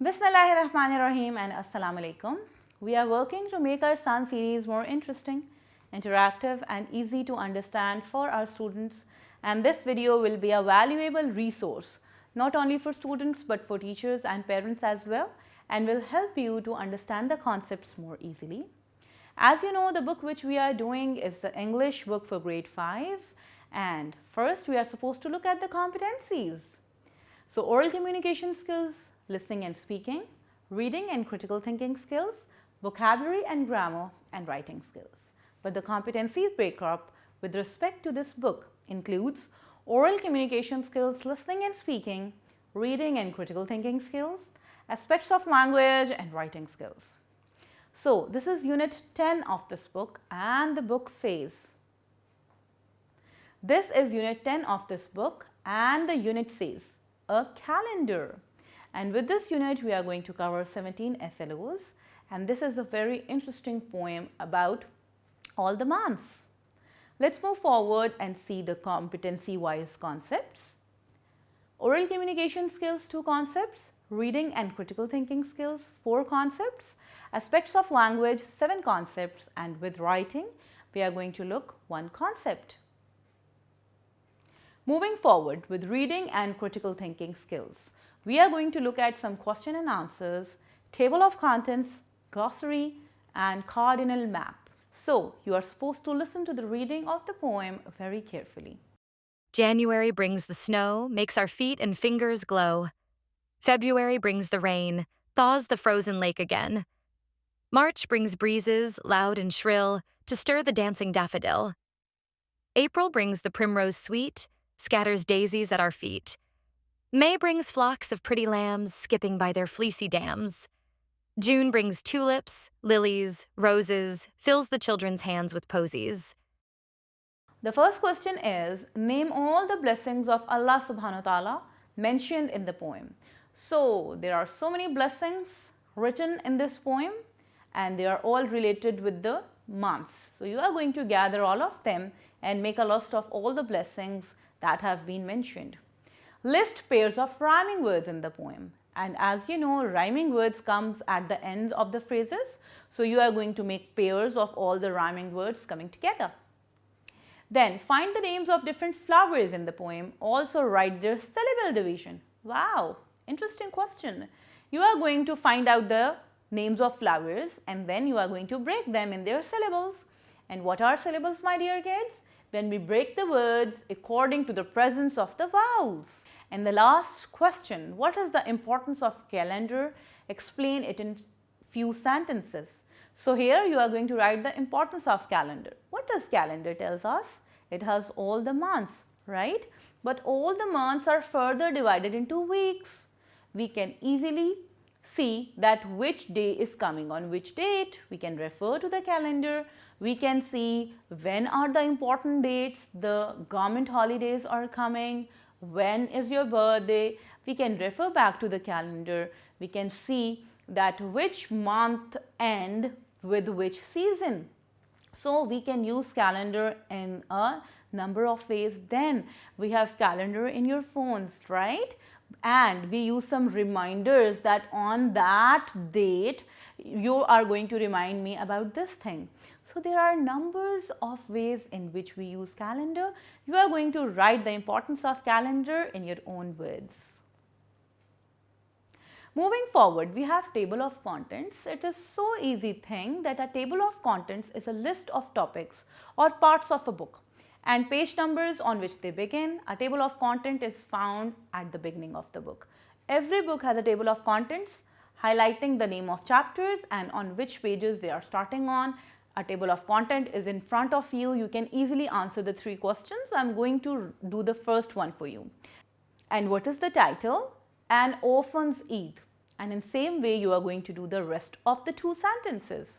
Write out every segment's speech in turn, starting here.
Bismillahirrahmanirrahim and Assalamu alaikum. We are working to make our Sun series more interesting, interactive and easy to understand for our students, and this video will be a valuable resource not only for students but for teachers and parents as well, and will help you to understand the concepts more easily. As you know, the book which we are doing is the English book for grade 5, and first we are supposed to look at the competencies. So oral communication skills, listening and speaking, reading and critical thinking skills, vocabulary and grammar, and writing skills. But the competencies breakup with respect to this book includes oral communication skills, listening and speaking, reading and critical thinking skills, aspects of language, and writing skills. So this is unit 10 of this book, and the book says, this is unit 10 of this book, and the unit says, a calendar. And with this unit we are going to cover 17 SLOs, and this is a very interesting poem about all the months. Let's move forward and see the competency wise concepts. Oral communication skills, 2 concepts, reading and critical thinking skills, 4 concepts, aspects of language, 7 concepts, and with writing we are going to look 1 concept. Moving forward with reading and critical thinking skills, we are going to look at some question and answers, table of contents, glossary, and cardinal map. So you are supposed to listen to the reading of the poem very carefully. January brings the snow, makes our feet and fingers glow. February brings the rain, thaws the frozen lake again. March brings breezes, loud and shrill, to stir the dancing daffodil. April brings the primrose sweet, scatters daisies at our feet. May brings flocks of pretty lambs skipping by their fleecy dams. June brings tulips, lilies, roses, fills the children's hands with posies. The first question is, name all the blessings of Allah subhanahu wa ta'ala mentioned in the poem. So there are so many blessings written in this poem, and they are all related with the months. So you are going to gather all of them and make a list of all the blessings that have been mentioned. List pairs of rhyming words in the poem, and as you know, rhyming words comes at the end of the phrases, so you are going to make pairs of all the rhyming words coming together. Then find the names of different flowers in the poem, also write their syllable division. Wow, interesting question. You are going to find out the names of flowers and then you are going to break them in their syllables. And what are syllables, my dear kids? When we break the words according to the presence of the vowels. And the last question, what is the importance of calendar? Explain it in few sentences. So here you are going to write the importance of calendar. What does calendar tells us? It has all the months, right? But all the months are further divided into weeks. We can easily see that which day is coming on which date. We can refer to the calendar. We can see when are the important dates, the government holidays are coming, when is your birthday. We can refer back to the calendar. We can see that which month end with which season. So we can use calendar in a number of ways. Then we have calendar in your phones, right? And we use some reminders that on that date you are going to remind me about this thing. So there are numbers of ways in which we use calendar. You are going to write the importance of calendar in your own words. Moving forward, we have table of contents. It is so easy thing that a table of contents is a list of topics or parts of a book and page numbers on which they begin. A table of content is found at the beginning of the book. Every book has a table of contents highlighting the name of chapters and on which pages they are starting on. A table of content is in front of you. You can easily answer the 3 questions. I am going to do the first one for you. And what is the title? An Orphan's Eid. And in same way you are going to do the rest of the 2 sentences.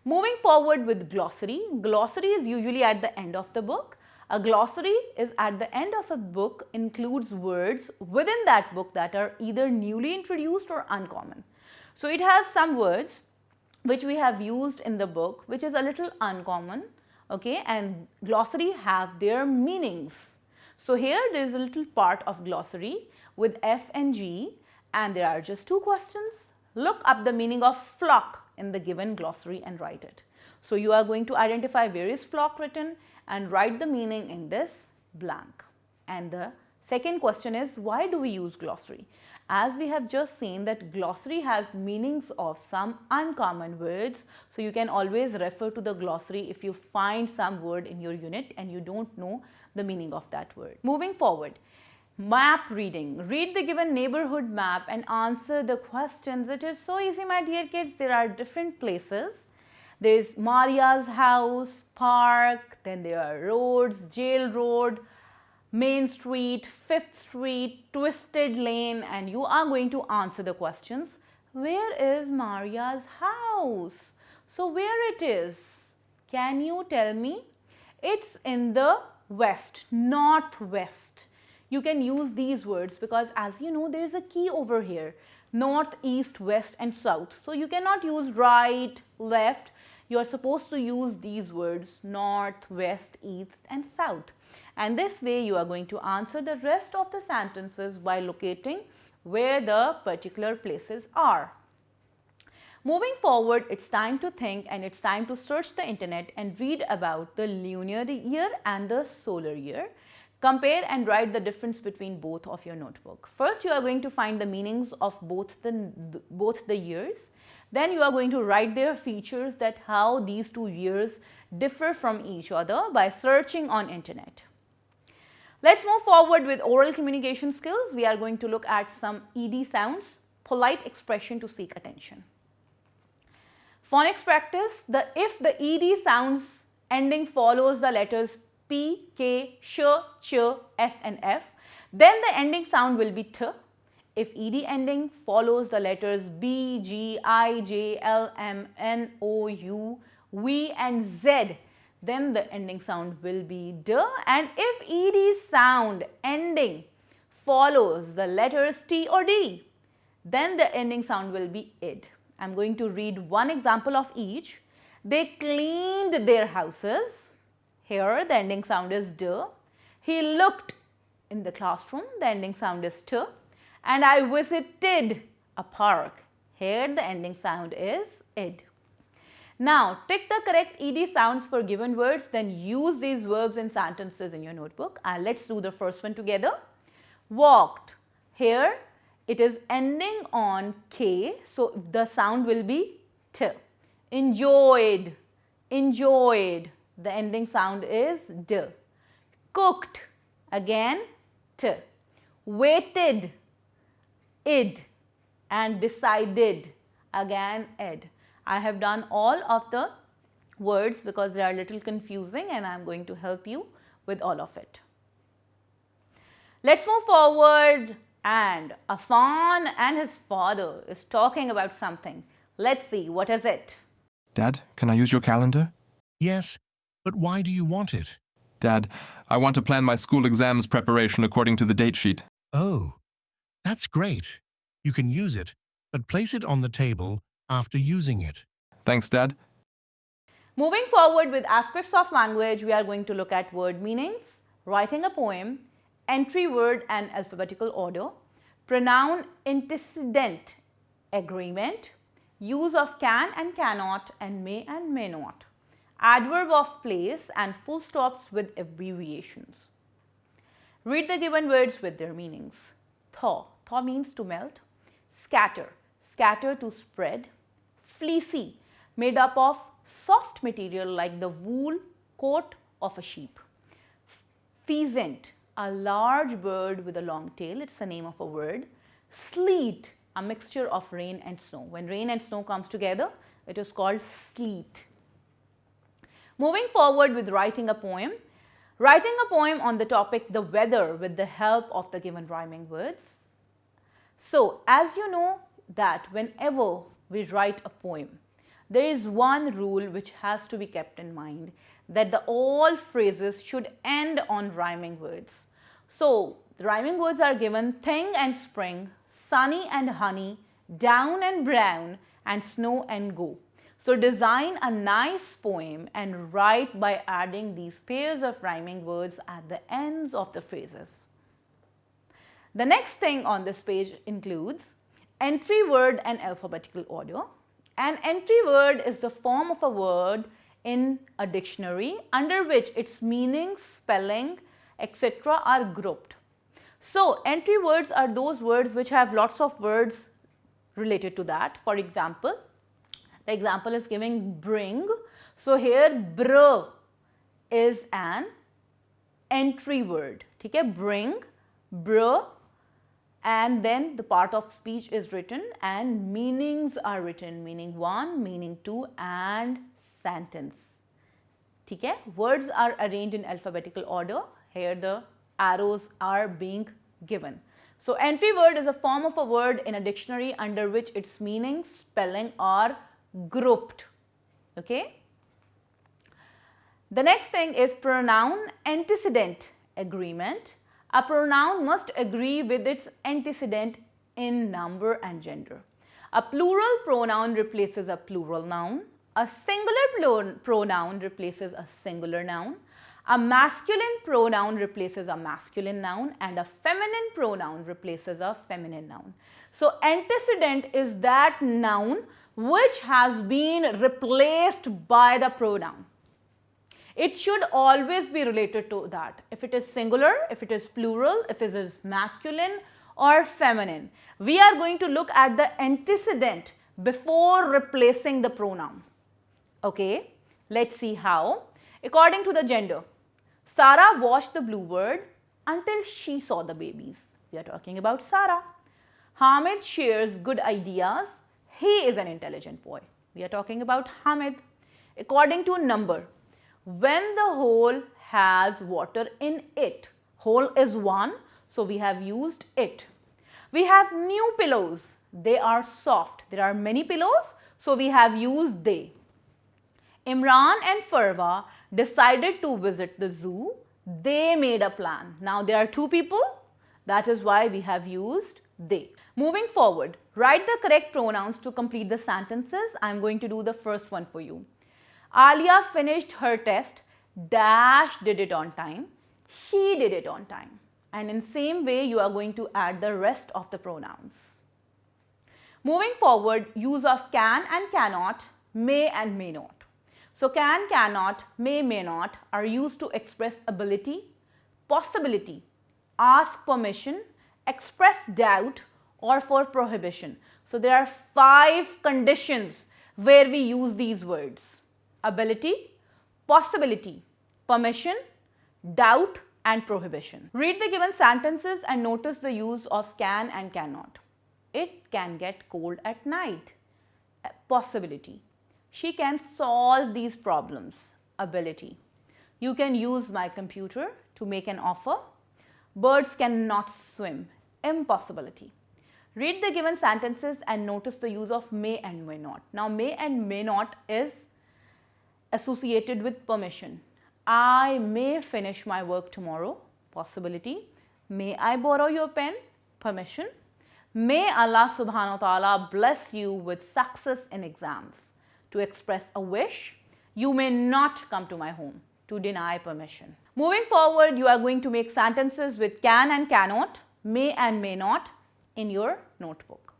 Moving forward with glossary. Glossary is usually at the end of the book. A glossary is at the end of a book, includes words within that book that are either newly introduced or uncommon. So it has some words which we have used in the book which is a little uncommon, okay, and glossary have their meanings. So here there is a little part of glossary with F and G, And there are just 2 questions. Look up the meaning of flock in the given glossary and write it. So you are going to identify where is flock written and write the meaning in this blank. And the second question is, why do we use glossary? As we have just seen that glossary has meanings of some uncommon words. So you can always refer to the glossary if you find some word in your unit and you don't know the meaning of that word. Moving forward, map reading. Read the given neighborhood map and answer the questions. It is so easy, my dear kids. There are different places. There is Maria's house, park, then there are roads, Jail Road, Main Street, Fifth Street, Twisted Lane, and you are going to answer the questions. Where is Maria's house? So where it is? Can you tell me? It's in the west, northwest. You can use these words because as you know there is a key over here, north, east, west and south. So you cannot use right, left. You are supposed to use these words north, west, east and south. And this way you are going to answer the rest of the sentences by locating where the particular places are. Moving forward, it's time to think and it's time to search the internet and read about the lunar year and the solar year. Compare and write the difference between both of your notebook. First, you are going to find the meanings of both the years. Then you are going to write their features, that how these 2 years differ from each other by searching on internet. Let's move forward with oral communication skills. We are going to look at some ED sounds, polite expression to seek attention. Phonics practice. If the ED sounds ending follows the letters P, K, Sh, Ch, S and F, then the ending sound will be T. If ED ending follows the letters B, G, I, J, L, M, N, O, U, V and Z, then the ending sound will be D. And if ED sound ending follows the letters T or D, then the ending sound will be id. I am going to read one example of each. They cleaned their houses. Here the ending sound is D. He looked in the classroom. The ending sound is T. And I visited a park. Here the ending sound is id. Now tick the correct ED sounds for given words, then use these verbs in sentences in your notebook. And let's do the first one together. Walked. Here it is ending on K, so the sound will be T. Enjoyed. Enjoyed. The ending sound is D. Cooked. Again T. Waited. Id. And decided. Again id. I have done all of the words because they are a little confusing and I am going to help you with all of it. Let's move forward, and Afan and his father is talking about something. Let's see, what is it? Dad, can I use your calendar? Yes, but why do you want it? Dad, I want to plan my school exams preparation according to the date sheet. Oh, that's great. You can use it, but place it on the table after using it. Thanks, Dad. Moving forward with aspects of language, we are going to look at word meanings, writing a poem, entry word and alphabetical order, pronoun antecedent, agreement, use of can and cannot and may not, adverb of place and full stops with abbreviations. Read the given words with their meanings. Thaw, thaw means to melt. Scatter, scatter to spread. Fleecy, made up of soft material like the wool coat of a sheep. Pheasant, a large bird with a long tail, it's the name of a word. Sleet, a mixture of rain and snow. When rain and snow comes together, it is called sleet. Moving forward with writing a poem. Writing a poem on the topic the weather with the help of the given rhyming words. So, as you know that whenever we write a poem, there is one rule which has to be kept in mind, that all phrases should end on rhyming words. So, the rhyming words are given thing and spring, sunny and honey, down and brown, and snow and go. So, design a nice poem and write by adding these pairs of rhyming words at the ends of the phrases. The next thing on this page includes entry word and alphabetical order. An entry word is the form of a word in a dictionary under which its meaning, spelling, etc. are grouped. So, entry words are those words which have lots of words related to that. For example, the example is giving bring. So, here br is an entry word. Okay, bring, br, and then the part of speech is written and meanings are written, meaning 1, meaning 2 and sentence. Okay, words are arranged in alphabetical order. Here the arrows are being given. So, entry word is a form of a word in a dictionary under which its meaning, spelling are grouped. Okay. The next thing is pronoun antecedent agreement. A pronoun must agree with its antecedent in number and gender. A plural pronoun replaces a plural noun. A singular pronoun replaces a singular noun. A masculine pronoun replaces a masculine noun and a feminine pronoun replaces a feminine noun. So, antecedent is that noun which has been replaced by the pronoun. It should always be related to that. If it is singular, if it is plural, if it is masculine or feminine. We are going to look at the antecedent before replacing the pronoun. Okay, let's see how. According to the gender, Sarah watched the bluebird until she saw the babies. We are talking about Sarah. Hamid shares good ideas. He is an intelligent boy. We are talking about Hamid. According to number, when the whole has water in it. Whole is 1, so we have used it. We have new pillows. They are soft. There are many pillows, so we have used they. Imran and Farwa decided to visit the zoo. They made a plan. Now there are 2 people. That is why we have used they. Moving forward, write the correct pronouns to complete the sentences. I am going to do the first one for you. Alia finished her test, dash did it on time, he did it on time. And in same way, you are going to add the rest of the pronouns. Moving forward, use of can and cannot, may and may not. So, can, cannot, may not are used to express ability, possibility, ask permission, express doubt or for prohibition. So, there are 5 conditions where we use these words. Ability, possibility, permission, doubt and prohibition. Read the given sentences and notice the use of can and cannot. It can get cold at night. Possibility. She can solve these problems. Ability. You can use my computer to make an offer. Birds cannot swim. Impossibility. Read the given sentences and notice the use of may and may not. Now, may and may not is associated with permission. I may finish my work tomorrow. Possibility. May I borrow your pen? Permission. May Allah subhanahu wa ta'ala bless you with success in exams. To express a wish. You may not come to my home. To deny permission. Moving forward, you are going to make sentences with can and cannot, may and may not in your notebook.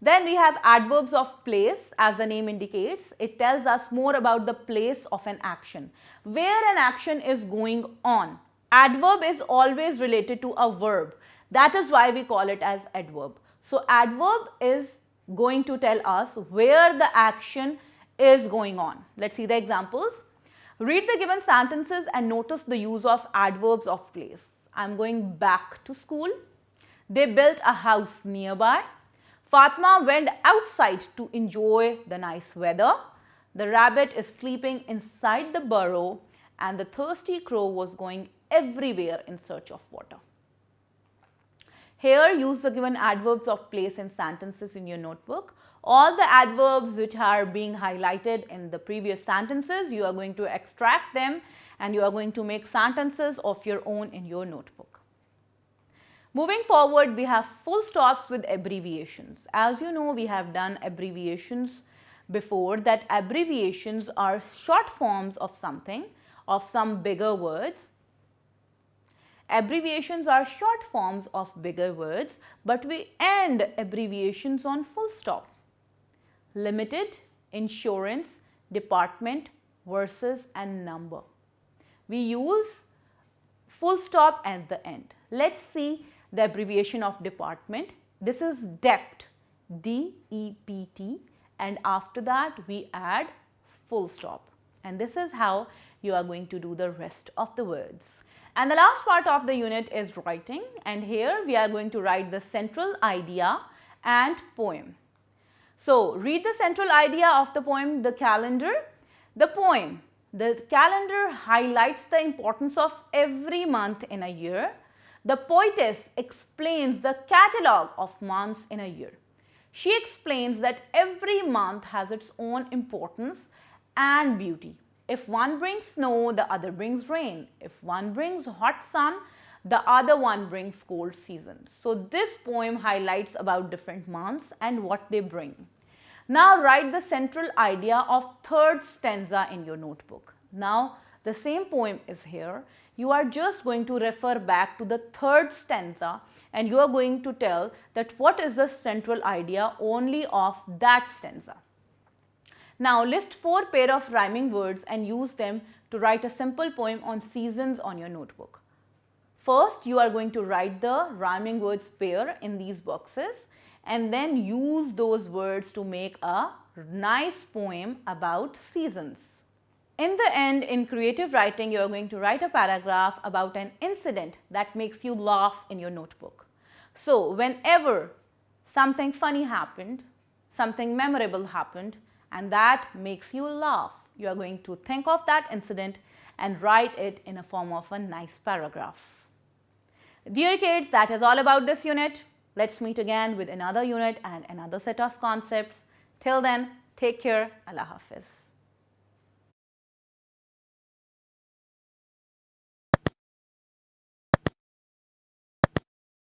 Then we have adverbs of place. As the name indicates, it tells us more about the place of an action, where an action is going on. Adverb is always related to a verb. That is why we call it as adverb. So, adverb is going to tell us where the action is going on. Let's see the examples. Read the given sentences and notice the use of adverbs of place. I am going back to school. They built a house nearby. Fatma went outside to enjoy the nice weather. The rabbit is sleeping inside the burrow and the thirsty crow was going everywhere in search of water. Here, use the given adverbs of place in sentences in your notebook. All the adverbs which are being highlighted in the previous sentences, you are going to extract them and you are going to make sentences of your own in your notebook. Moving forward, we have full stops with abbreviations. As you know, we have done abbreviations before. That abbreviations are short forms of something, of some bigger words. Abbreviations are short forms of bigger words, but we end abbreviations on full stop. Limited, insurance, department, versus and number. We use full stop at the end. Let's see the abbreviation of department. This is DEPT, D-E-P-T, and after that we add full stop. And this is how you are going to do the rest of the words. And the last part of the unit is writing, and here we are going to write the central idea and poem. So read the central idea of the poem, The Calendar. The poem, the calendar highlights the importance of every month in a year. The poetess explains the catalogue of months in a year. She explains that every month has its own importance and beauty. If one brings snow, the other brings rain. If one brings hot sun, the other one brings cold season. So this poem highlights about different months and what they bring. Now write the central idea of third stanza in your notebook. Now the same poem is here. You are just going to refer back to the third stanza and you are going to tell that what is the central idea only of that stanza. Now list 4 pair of rhyming words and use them to write a simple poem on seasons on your notebook. First, you are going to write the rhyming words pair in these boxes and then use those words to make a nice poem about seasons. In the end, in creative writing, you are going to write a paragraph about an incident that makes you laugh in your notebook. So, whenever something funny happened, something memorable happened, and that makes you laugh, you are going to think of that incident and write it in a form of a nice paragraph. Dear kids, that is all about this unit. Let's meet again with another unit and another set of concepts. Till then, take care. Allah Hafiz.